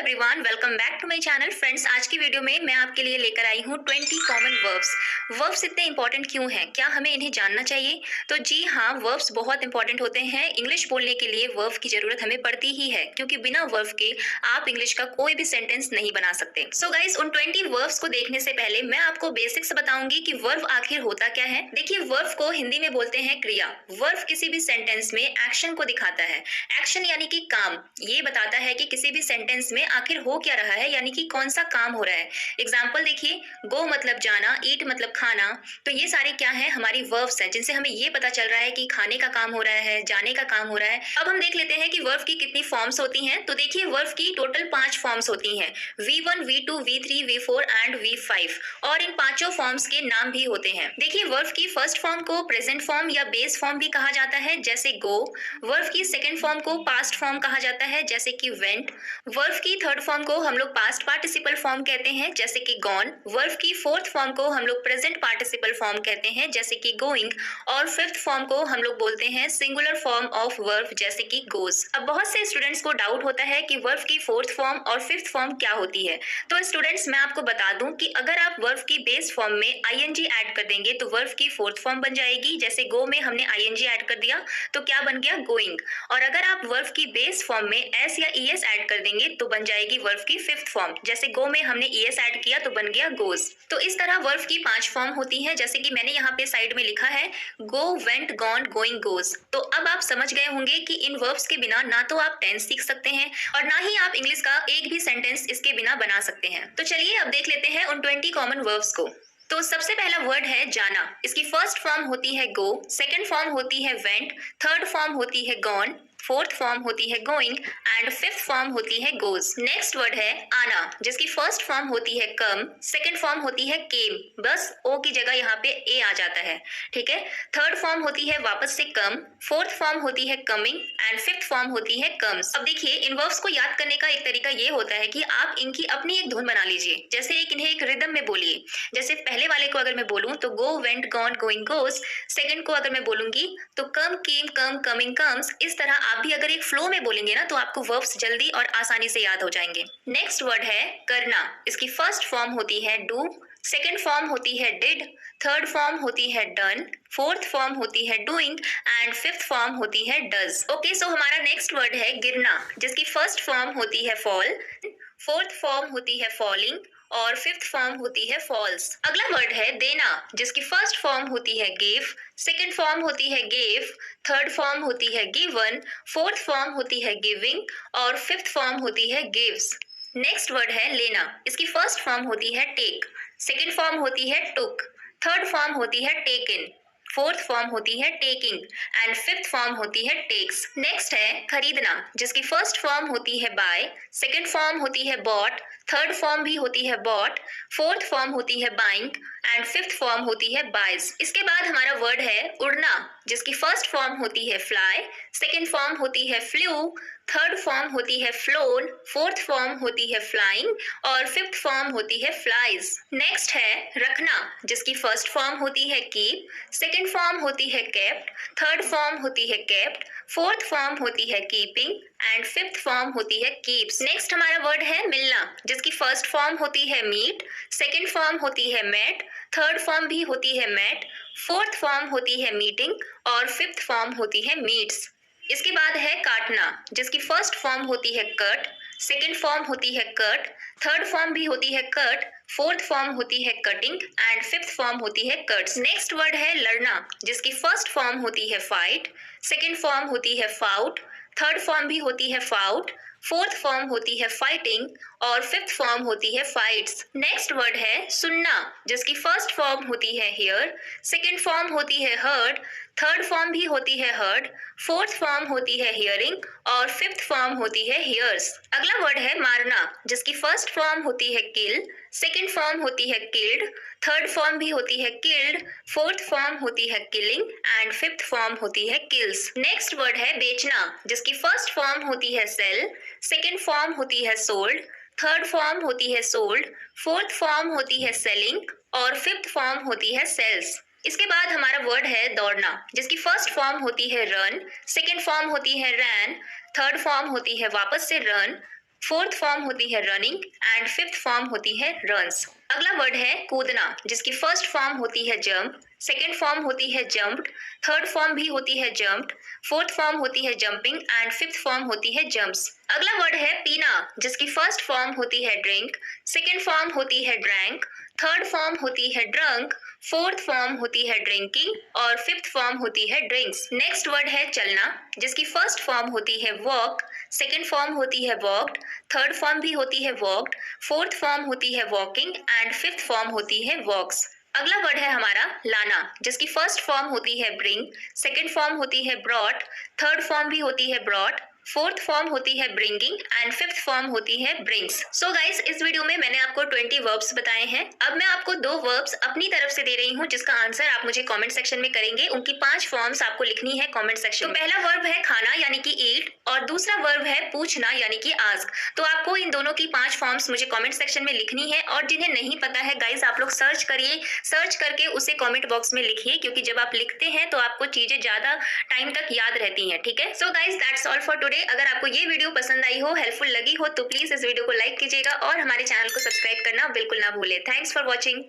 Everyone, welcome back to my channel. Friends, आज की video में मैं आपके लिए लेकर आई हूँ 20 कॉमन वर्ब्स। वर्ब्स इतने इंपॉर्टेंट क्यों हैं? क्या हमें इन्हें जानना चाहिए? तो जी हाँ, वर्ब्स बहुत इंपॉर्टेंट होते हैं। इंग्लिश बोलने के लिए वर्ब की जरूरत हमें पड़ती ही है, क्योंकि बिना वर्ब के आप इंग्लिश का कोई भी सेंटेंस नहीं बना सकते। सो गाइस, उन 20 वर्ब्स को देखने से पहले मैं आपको बेसिक्स बताऊंगी कि वर्ब आखिर होता क्या है। देखिए, वर्ब को हिंदी में बोलते हैं क्रिया। वर्ब किसी भी सेंटेंस में एक्शन को दिखाता है। एक्शन यानी कि काम, ये बताता है कि किसी भी सेंटेंस में आखिर हो क्या रहा है, यानी कि कौन सा काम हो रहा है। एग्जाम्पल देखिए, गो मतलब जाना, ईट मतलब खाना। तो ये सारे क्या है? हमारी वर्ब्स हैं, जिनसे हमें ये पता चल रहा है कि खाने का काम हो रहा है, जाने का काम हो रहा है। अब हम देख लेते हैं कि वर्ब की कितनी फॉर्म्स होती हैं। तो देखिए, वर्ब की टोटल 5 फॉर्म्स होती हैं, V1, V2, V3, V4 and V5। और इन पांचों फॉर्म्स के नाम भी होते हैं। देखिए, वर्ब की फर्स्ट फॉर्म को प्रेजेंट फॉर्म या बेस फॉर्म भी कहा जाता है, जैसे गो। वर्ब की सेकेंड फॉर्म को पास्ट फॉर्म कहा जाता है, जैसे कि वेंट। वर्ब की थर्ड फॉर्म को हम लोग पास्ट पार्टिसिपल फॉर्म कहते हैं, जैसे कि गॉन। वर्ब की फोर्थ फॉर्म को हम लोग प्रेजेंट पार्टिसिपल फॉर्म कहते हैं, जैसे कि गोइंग। और फिफ्थ फॉर्म को हम लोग बोलते हैं सिंगुलर फॉर्म ऑफ वर्ब, जैसे कि गोज। अब बहुत से स्टूडेंट्स को डाउट होता है कि वर्ब की फोर्थ फॉर्म और फिफ्थ फॉर्म क्या होती है। तो स्टूडेंट्स, मैं आपको बता दूं कि अगर आप वर्ब की बेस फॉर्म में आईएनजी ऐड कर देंगे तो वर्ब की फोर्थ फॉर्म बन जाएगी। जैसे गो में हमने आईएनजी ऐड कर दिया तो क्या बन गया? गोइंग। और अगर आप वर्ब की बेस फॉर्म में एस या ईएस ऐड कर देंगे तो बन जाएगी वर्ब की फिफ्थ फॉर्म। जैसे गो में हमने ईएस ऐड किया तो बन गया गोज। तो इस तरह वर्ब की 5 फॉर्म होती हैं, जैसे कि मैंने यहाँ पे साइड में लिखा है, गो, वेंट, गॉन, गोइंग, गोज। तो अब आप समझ गए होंगे कि इन वर्ब्स के बिना ना तो आप टेंस सीख सकते हैं और ना ही आप इंग्लिश का एक भी सेंटेंस इसके बिना बना सकते हैं। तो चलिए अब देख लेते हैं उन 20 कॉमन वर्ब्स को। तो सबसे पहला वर्ड है जाना। इसकी फर्स्ट फॉर्म होती है गो, सेकंड फॉर्म होती है वेंट, थर्ड फॉर्म होती है गॉन, फोर्थ फॉर्म होती है गोइंग एंड फिफ्थ फॉर्म होती है गोज। नेक्स्ट वर्ड है आना, जिसकी फर्स्ट फॉर्म होती है कम, सेकंड फॉर्म होती है केम, बस ओ की जगह यहाँ पे ए आ जाता है, ठीक है। थर्ड फॉर्म होती है वापस से कम, फोर्थ फॉर्म होती है कमिंग एंड फिफ्थ फॉर्म होती है कम्स। अब देखिए, इन वर्ब्स को याद करने का एक तरीका ये होता है कि आप इनकी अपनी एक धुन बना लीजिए। जैसे इन्हें एक रिदम में बोलिए। जैसे पहले वाले को अगर मैं बोलूं तो go, went, gone, going, goes. Second को अगर मैं बोलूंगी तो कम, केम, कम, कमिंग, कम्स। इस तरह आप भी अगर एक फ्लो में बोलेंगे ना तो आपको वर्ब्स जल्दी और आसानी से याद हो जाएंगे। नेक्स्ट वर्ड है करना। इसकी फर्स्ट फॉर्म होती है डू, सेकंड फॉर्म होती है डिड, थर्ड फॉर्म होती है डन, फोर्थ फॉर्म होती है डूइंग एंड फिफ्थ फॉर्म होती है डज। ओके, सो हमारा नेक्स्ट वर्ड है गिरना, जिसकी फर्स्ट फॉर्म होती है फॉल, फोर्थ फॉर्म होती है फॉलिंग और फिफ्थ फॉर्म होती है फॉल्स। अगला वर्ड है देना, जिसकी फर्स्ट फॉर्म होती है गिव, सेकंड फॉर्म होती है गेव, थर्ड फॉर्म होती है गिवन, फोर्थ फॉर्म होती है गिविंग और फिफ्थ फॉर्म होती है गिव्स। नेक्स्ट वर्ड है लेना। इसकी फर्स्ट फॉर्म होती है टेक, सेकंड फॉर्म होती है टुक, थर्ड फॉर्म होती है टेकन, फोर्थ फॉर्म होती है टेकिंग एंड फिफ्थ फॉर्म होती है टेक्स। नेक्स्ट है खरीदना, जिसकी फर्स्ट फॉर्म होती है बाय, सेकंड फॉर्म होती है बॉट, थर्ड फॉर्म भी होती है बॉट, फोर्थ फॉर्म होती है बाइंग एंड फिफ्थ फॉर्म होती है बाइज। इसके बाद हमारा वर्ड है उड़ना, जिसकी फर्स्ट फॉर्म होती है फ्लाई, सेकंड फॉर्म होती है फ्लू, थर्ड फॉर्म होती है फ्लोन, फोर्थ फॉर्म होती है फ्लाइंग और फिफ्थ फॉर्म होती है फ्लाइज। नेक्स्ट है रखना, जिसकी फर्स्ट फॉर्म होती है कीप, सेकंड फॉर्म होती है केप्ट, थर्ड फॉर्म होती है केप्ट, फोर्थ फॉर्म होती है कीपिंग एंड फिफ्थ फॉर्म होती है कीप्स। नेक्स्ट हमारा वर्ड है मिलना, जिसकी फर्स्ट फॉर्म होती है मीट, सेकंड फॉर्म होती है मेट, थर्ड फॉर्म भी होती है मेट, फोर्थ फॉर्म होती है मीटिंग और फिफ्थ फॉर्म होती है मीट्स। इसके बाद है काटना, जिसकी फर्स्ट फॉर्म होती है कट, सेकंड फॉर्म होती है कट, थर्ड फॉर्म भी होती है कट, फोर्थ फॉर्म होती है कटिंग एंड फिफ्थ फॉर्म होती है कट्स। नेक्स्ट वर्ड है लड़ना, जिसकी फर्स्ट फॉर्म होती है फाइट, सेकंड फॉर्म होती है फाउट, थर्ड फॉर्म भी होती है फाउट, फोर्थ फॉर्म होती है फाइटिंग और फिफ्थ फॉर्म होती है फाइट्स। नेक्स्ट वर्ड है सुनना, जिसकी फर्स्ट फॉर्म होती है हियर, सेकंड फॉर्म होती है हर्ड, थर्ड फॉर्म भी होती है हर्ड, फोर्थ फॉर्म होती है हियरिंग और फिफ्थ फॉर्म होती है हियर्स। अगला वर्ड है मारना, जिसकी फर्स्ट फॉर्म होती है किल, सेकंड फॉर्म होती है किल्ड, थर्ड फॉर्म भी होती है किल्ड, फोर्थ फॉर्म होती है किलिंग एंड फिफ्थ फॉर्म होती है किल्स। नेक्स्ट वर्ड है बेचना, जिसकी फर्स्ट फॉर्म होती है सेल, सेकंड फॉर्म होती है सोल्ड, थर्ड फॉर्म होती है सोल्ड, फोर्थ फॉर्म होती है सेलिंग और फिफ्थ फॉर्म होती है सेल्स। इसके बाद हमारा वर्ड है दौड़ना, जिसकी फर्स्ट फॉर्म होती है रन, सेकंड फॉर्म होती है रैन, थर्ड फॉर्म होती है वापस से रन, फोर्थ फॉर्म होती है रनिंग एंड फिफ्थ फॉर्म होती है रन्स। अगला वर्ड है कूदना, जिसकी फर्स्ट फॉर्म होती है जंप, सेकेंड फॉर्म होती है जंप्ड, थर्ड फॉर्म भी होती है जंप्ड, फोर्थ फॉर्म होती है जंपिंग एंड फिफ्थ फॉर्म होती है जंप्स। अगला वर्ड है पीना, जिसकी फर्स्ट फॉर्म होती है ड्रिंक, सेकेंड फॉर्म होती है ड्रैंक, थर्ड फॉर्म होती है ड्रंक, फोर्थ फॉर्म होती है ड्रिंकिंग और फिफ्थ फॉर्म होती है ड्रिंक्स। नेक्स्ट वर्ड है चलना, जिसकी फर्स्ट फॉर्म होती है वॉक, सेकेंड फॉर्म होती है वॉक्ड, थर्ड फॉर्म भी होती है वॉक्ड, फोर्थ फॉर्म होती है वॉकिंग एंड फिफ्थ फॉर्म होती है वॉक्स। अगला वर्ड है हमारा लाना, जिसकी फर्स्ट फॉर्म होती है ब्रिंग, सेकेंड फॉर्म होती है ब्रॉट, थर्ड फॉर्म भी होती है ब्रॉट, फोर्थ फॉर्म होती है ब्रिंगिंग एंड फिफ्थ फॉर्म होती है ब्रिंग्स। सो गाइस, इस वीडियो में मैंने आपको 20 वर्ब्स बताए हैं। अब मैं आपको 2 वर्ब्स अपनी तरफ से दे रही हूँ, जिसका आंसर आप मुझे कमेंट सेक्शन में करेंगे। उनकी 5 फॉर्म्स आपको लिखनी है कमेंट सेक्शन में। तो पहला वर्ब है खाना यानी कि ईट, और दूसरा वर्ब है पूछना यानी कि आस्क। तो आपको इन दोनों की 5 फॉर्म्स मुझे कमेंट सेक्शन में लिखनी है, और जिन्हें नहीं पता है गाइस, आप लोग सर्च करिए, सर्च करके उसे कमेंट बॉक्स में लिखिए, क्योंकि जब आप लिखते हैं तो आपको चीजें ज्यादा टाइम तक याद रहती हैं। ठीक है, so guys, that's all for today. अगर आपको ये वीडियो पसंद आई हो, हेल्पफुल लगी हो, तो प्लीज इस वीडियो को लाइक कीजिएगा और हमारे चैनल को सब्सक्राइब करना बिल्कुल ना भूलें। Thanks for watching.